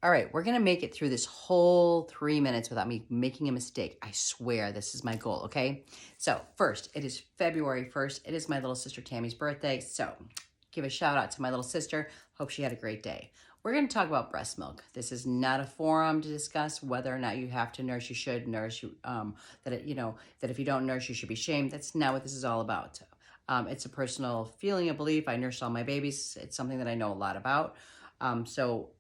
All right, we're gonna make it through this whole 3 minutes without me making a mistake. I swear this is my goal, okay? So first, it is February 1st. It is my little sister Tammy's birthday. So give a shout out to my little sister. Hope she had a great day. We're gonna talk about breast milk. This is not a forum to discuss whether or not you have to nurse, you should nurse, that if you don't nurse, you should be shamed. That's not what this is all about. It's a personal feeling, a belief. I nursed all my babies. It's something that I know a lot about. So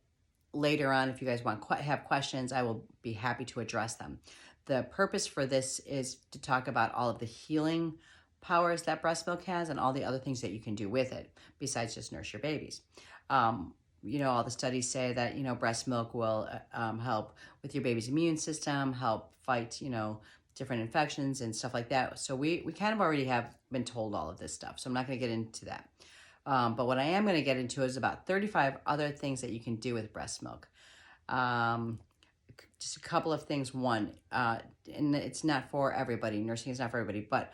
later on, if you guys have questions, I will be happy to address them. The purpose for this is to talk about all of the healing powers that breast milk has and all the other things that you can do with it besides just nurse your babies. All the studies say that, breast milk will help with your baby's immune system, help fight, different infections and stuff like that. So we kind of already have been told all of this stuff. So I'm not going to get into that. But what I am going to get into is about 35 other things that you can do with breast milk. Just a couple of things. One, and it's not for everybody. Nursing is not for everybody, but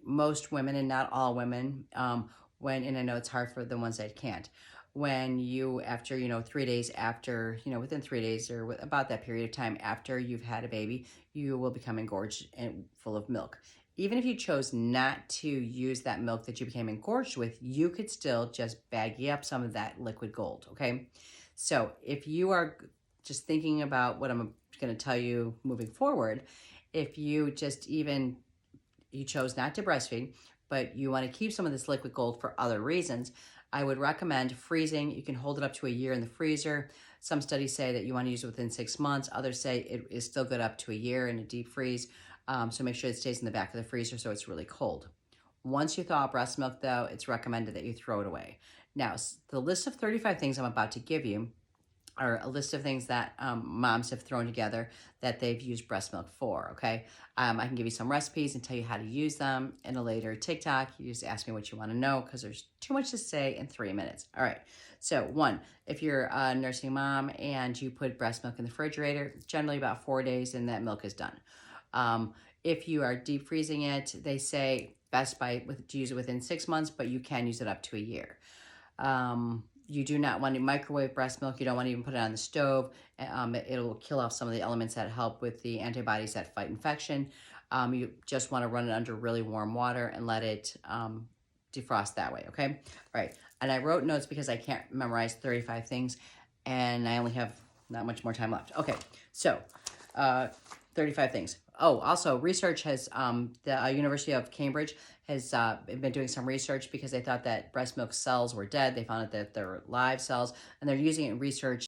most women, and not all women, and I know it's hard for the ones that can't, when you, after, 3 days after, within 3 days or about that period of time after you've had a baby, you will become engorged and full of milk. Even if you chose not to use that milk that you became engorged with, you could still just baggy up some of that liquid gold, okay? So if you are just thinking about what I'm going to tell you moving forward, if you you chose not to breastfeed, but you want to keep some of this liquid gold for other reasons, I would recommend freezing. You can hold it up to a year in the freezer. Some studies say that you want to use it within 6 months. Others say it is still good up to a year in a deep freeze. So make sure it stays in the back of the freezer so it's really cold. Once you thaw out breast milk, though, it's recommended that you throw it away. Now, the list of 35 things I'm about to give you are a list of things that moms have thrown together that they've used breast milk for, okay? I can give you some recipes and tell you how to use them in a later TikTok. You just ask me what you want to know because there's too much to say in 3 minutes. All right, so one, if you're a nursing mom and you put breast milk in the refrigerator, generally about 4 days and that milk is done. If you are deep freezing it, they say best to use it within 6 months, but you can use it up to a year. You do not want to microwave breast milk. You don't want to even put it on the stove. It'll kill off some of the elements that help with the antibodies that fight infection. You just want to run it under really warm water and let it defrost that way, okay? All right, and I wrote notes because I can't memorize 35 things, and I only have not much more time left. Okay, so 35 things. Oh, also research has, the University of Cambridge has been doing some research because they thought that breast milk cells were dead. They found out that they're live cells, and they're using it in research